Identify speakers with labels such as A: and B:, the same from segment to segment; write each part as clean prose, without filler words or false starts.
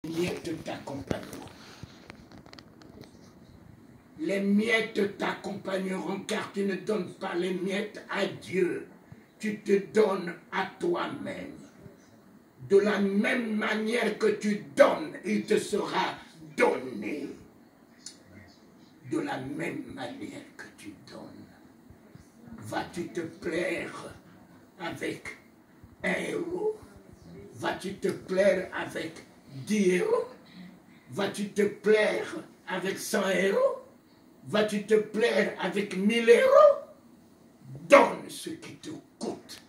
A: miettes t'accompagneront. Les miettes t'accompagneront car tu ne donnes pas les miettes à Dieu. Tu te donnes à toi-même. De la même manière que tu donnes, il te sera donné. De la même manière que tu donnes. Vas-tu te plaire avec 1 euro? Vas-tu te plaire avec 10 euros? Vas-tu te plaire avec 100 euros? Vas-tu te plaire avec 1000 euros? Donne ce qui te coûte.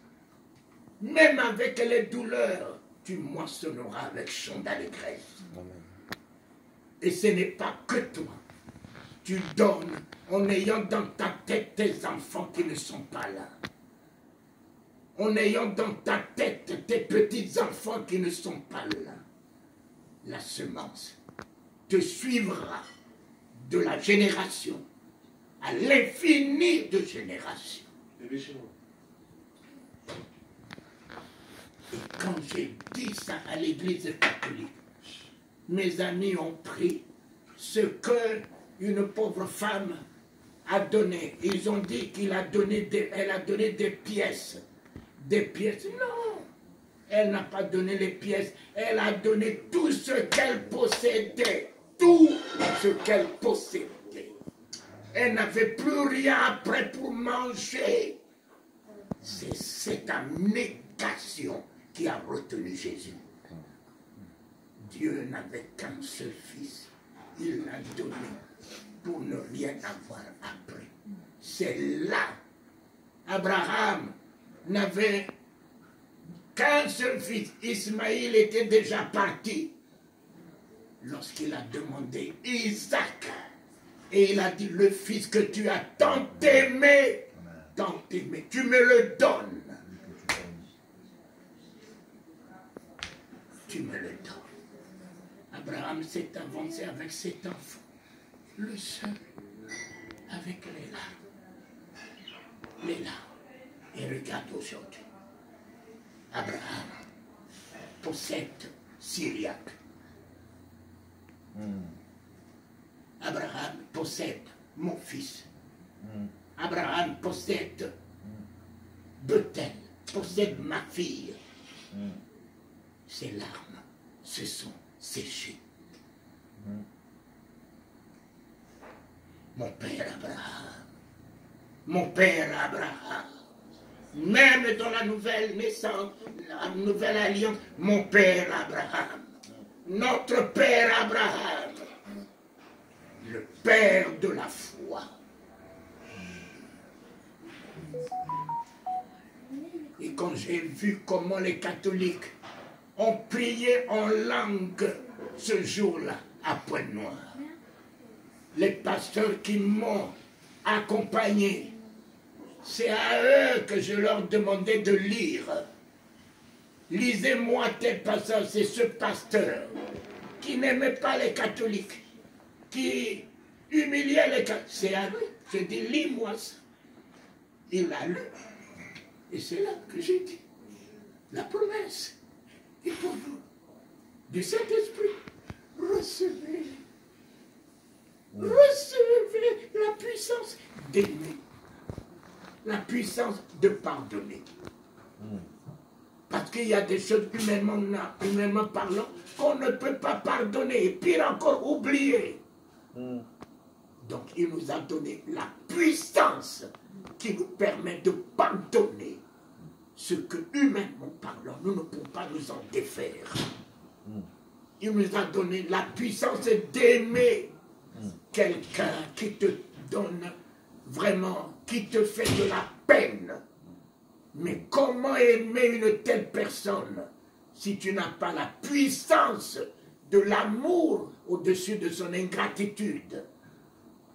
A: Même avec les douleurs, tu moissonneras avec chant d'allégresse. Et ce n'est pas que toi. Tu donnes en ayant dans ta tête tes enfants qui ne sont pas là. En ayant dans ta tête tes petits-enfants qui ne sont pas là. La semence te suivra de la génération à l'infini de générations. Et quand j'ai dit ça à l'église catholique, mes amis ont pris ce que une pauvre femme a donné. Ils ont dit qu'elle a donné des pièces. Des pièces. Non, elle n'a pas donné les pièces. Elle a donné tout ce qu'elle possédait. Tout ce qu'elle possédait. Elle n'avait plus rien après pour manger. C'est cette abnégation qui a retenu Jésus. Dieu n'avait qu'un seul fils. Il l'a donné pour ne rien avoir après. C'est là. Abraham n'avait qu'un seul fils. Ismaïl était déjà parti. Lorsqu'il a demandé Isaac, et il a dit, le fils que tu as tant aimé, tu me le donnes. Tu me le donnes. Abraham s'est avancé avec cet enfant, le seul, avec les larmes. Les larmes. Et regarde aujourd'hui, Abraham possède Syriac. Abraham possède mon fils. Abraham possède Bethel, possède ma fille. Ses larmes se sont séchées. Mon père Abraham, mon père Abraham, même dans la nouvelle naissance, la nouvelle alliance, mon père Abraham, notre père Abraham, le père de la foi. Et quand j'ai vu comment les catholiques ont prié en langue ce jour-là à Pointe-Noire, les pasteurs qui m'ont accompagné, c'est à eux que je leur demandais de lire. Lisez-moi tel passage. C'est ce pasteur qui n'aimait pas les catholiques, qui humiliait les catholiques. C'est à lui. Je dis, lis-moi ça. Il a lu. Et c'est là que j'ai dit, la promesse est pour vous. Du Saint-Esprit, recevez. Recevez la puissance d'aimer. La puissance de pardonner. Parce qu'il y a des choses humainement parlant qu'on ne peut pas pardonner et pire encore oublier. Donc il nous a donné la puissance qui nous permet de pardonner ce que humainement parlant nous ne pouvons pas nous en défaire. Il nous a donné la puissance d'aimer quelqu'un qui te donne vraiment, qui te fait de la peine. Mais comment aimer une telle personne si tu n'as pas la puissance de l'amour au-dessus de son ingratitude,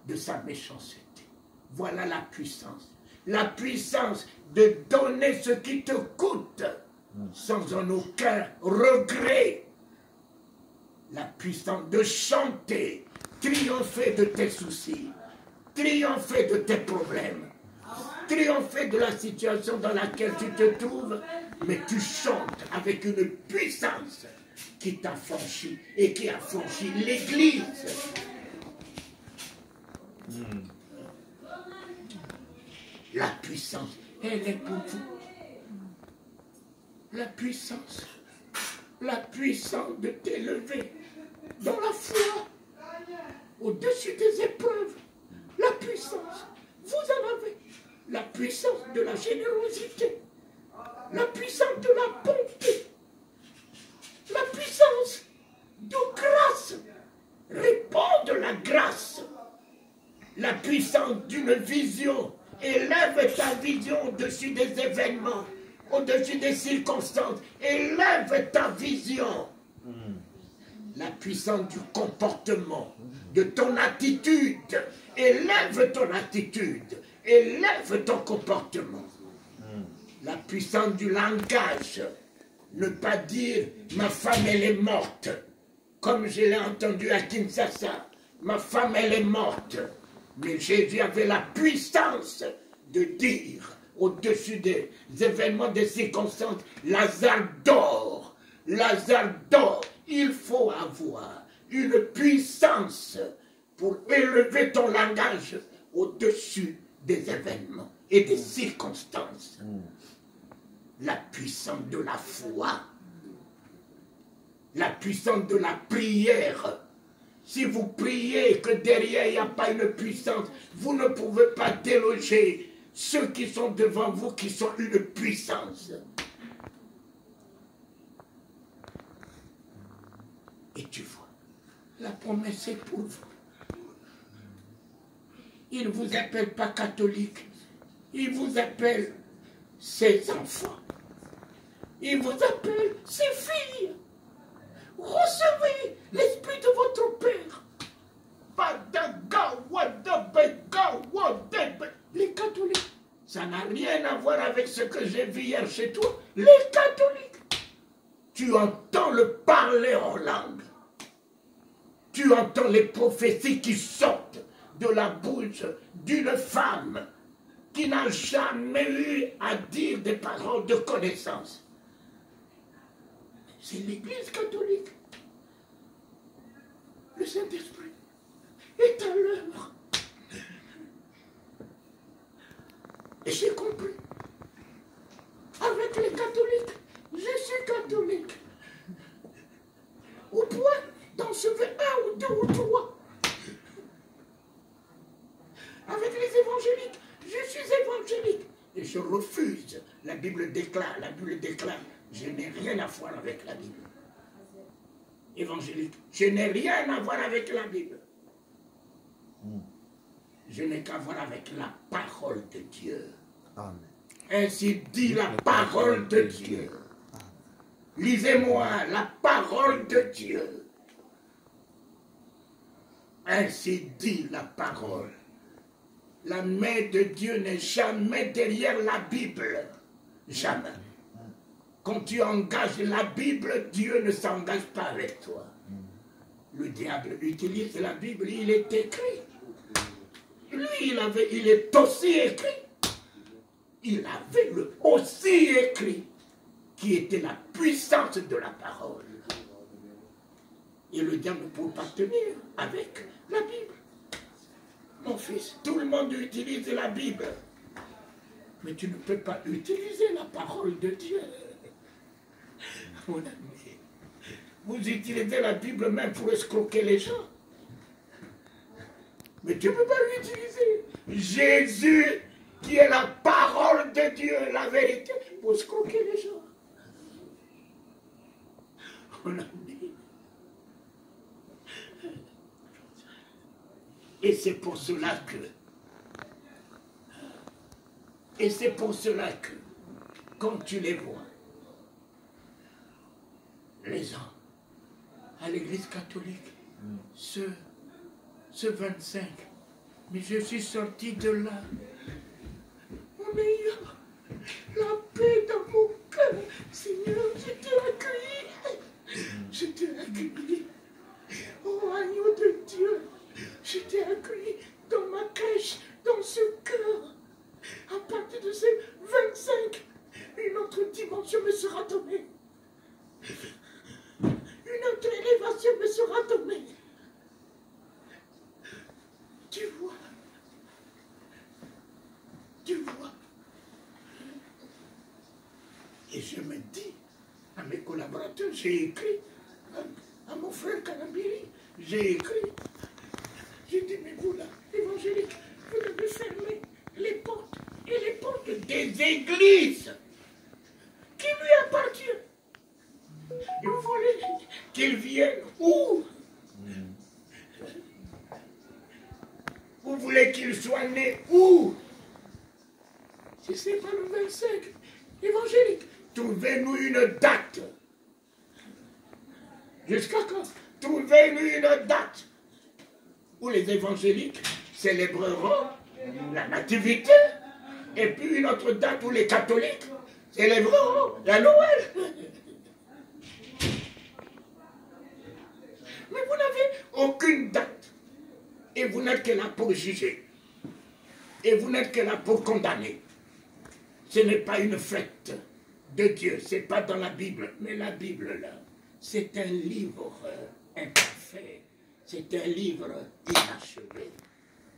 A: de sa méchanceté? Voilà la puissance. La puissance de donner ce qui te coûte sans en aucun regret. La puissance de chanter, triompher de tes soucis, triompher de tes problèmes, triompher de la situation dans laquelle tu te trouves, mais tu chantes avec une puissance qui t'a franchi et qui a franchi l'Église. La puissance, elle est pour vous. La puissance de t'élever dans la foi, au-dessus des épreuves. La puissance, vous en avez. La puissance de la générosité, la puissance de la bonté, la puissance de grâce. Réponds de la grâce. La puissance d'une vision. Élève ta vision au-dessus des événements, au-dessus des circonstances. Élève ta vision. La puissance du comportement, de ton attitude. Élève ton attitude. Élève ton comportement. La puissance du langage. Ne pas dire ma femme elle est morte. Comme je l'ai entendu à Kinshasa. Ma femme elle est morte. Mais Jésus avait la puissance de dire au-dessus des événements, des circonstances, Lazare dort. Lazare dort. Il faut avoir une puissance pour élever ton langage au-dessus des événements et des circonstances. La puissance de la foi, la puissance de la prière. Si vous priez et que derrière il n'y a pas une puissance, vous ne pouvez pas déloger ceux qui sont devant vous qui sont une puissance. Et tu vois, la promesse est pour vous. Il ne vous appelle pas catholique, il vous appelle ses enfants. Il vous appelle ses filles. Recevez l'esprit de votre Père. Les catholiques, ça n'a rien à voir avec ce que j'ai vu hier chez toi. Les catholiques, tu entends le parler en langue. Tu entends les prophéties qui sortent de la bouche d'une femme qui n'a jamais eu à dire des paroles de connaissance. C'est l'Église catholique. Le Saint-Esprit est à l'œuvre. Et j'ai compris. Avec les catholiques, je suis catholique. Au point d'en sauver un ou deux ou trois. Avec les évangéliques, je suis évangélique. Et je refuse. La Bible déclare, je n'ai rien à voir avec la Bible. Évangélique, je n'ai rien à voir avec la Bible. Je n'ai qu'à voir avec la parole de Dieu. Amen. Ainsi dit la parole de Dieu. Lisez-moi la parole de Dieu. Ainsi dit la parole. La main de Dieu n'est jamais derrière la Bible. Jamais. Quand tu engages la Bible, Dieu ne s'engage pas avec toi. Le diable utilise la Bible, il est écrit. Lui, il est aussi écrit. Il avait aussi écrit, qui était la puissance de la parole. Et le diable ne peut pas tenir avec la Bible. Mon fils, tout le monde utilise la Bible. Mais tu ne peux pas utiliser la parole de Dieu. Mon ami, vous utilisez la Bible même pour escroquer les gens. Mais tu ne peux pas l'utiliser. Jésus, qui est la parole de Dieu, la vérité, pour escroquer les gens. Mon ami. Et c'est pour cela que, quand tu les vois, les gens, à l'église catholique, ce 25, mais je suis sorti de là, en ayant la paix dans mon cœur. Seigneur, je t'ai accueilli. Je t'ai accueilli. Oh, agneau de Dieu. Je t'ai accueilli dans ma crèche, dans ce cœur. À partir de ces 25, une autre dimension me sera donnée. je me dis à mes collaborateurs, j'ai écrit à mon frère Kalambiri, j'ai écrit, j'ai dit, mais vous là, évangélique, vous devez fermer les portes et les portes des églises qui lui appartiennent. Et vous voulez qu'il vienne où? Vous voulez qu'il soit né où? Si ce n'est pas le 25 évangélique, trouvez-nous une date. Jusqu'à quand? Trouvez-nous une date où les évangéliques célébreront la nativité, et puis une autre date où les catholiques célébreront la Noël. Mais vous n'avez aucune date. Et vous n'êtes que là pour juger. Et vous n'êtes que là pour condamner. Ce n'est pas une fête de Dieu. Ce n'est pas dans la Bible. Mais la Bible, là, c'est un livre imparfait. C'est un livre inachevé.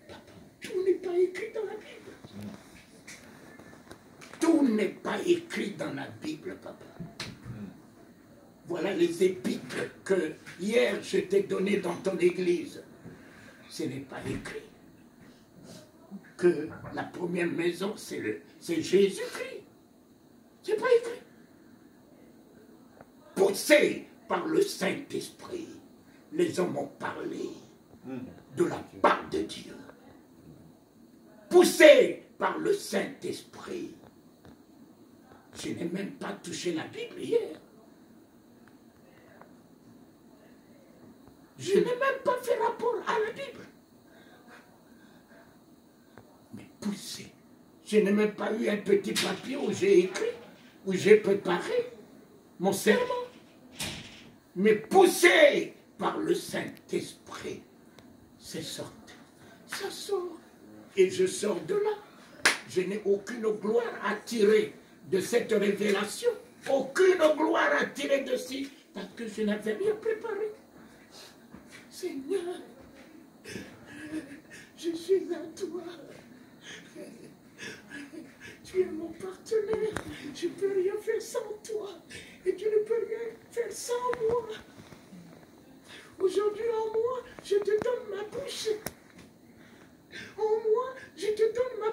A: Papa, tout n'est pas écrit dans la Bible. Tout n'est pas écrit dans la Bible, papa. Voilà les épîtres que hier je t'ai donné dans ton église. Ce n'est pas écrit que la première maison, c'est Jésus-Christ. Ce n'est pas écrit. Poussé par le Saint-Esprit, les hommes ont parlé de la part de Dieu. Poussé par le Saint-Esprit. Je n'ai même pas touché la Bible hier. Je n'ai même pas fait rapport à la Bible. Mais poussé. Je n'ai même pas eu un petit papier où j'ai écrit, où j'ai préparé mon sermon. Mais poussé par le Saint-Esprit, c'est sorti. Ça sort. Et je sors de là. Je n'ai aucune gloire à tirer de cette révélation. Aucune gloire à tirer de ci, parce que je n'avais rien préparé. Seigneur, je suis à toi. Tu es mon partenaire. Je ne peux rien faire sans toi. Et tu ne peux rien faire sans moi. Aujourd'hui, en moi, je te donne ma bouche. En moi, je te donne ma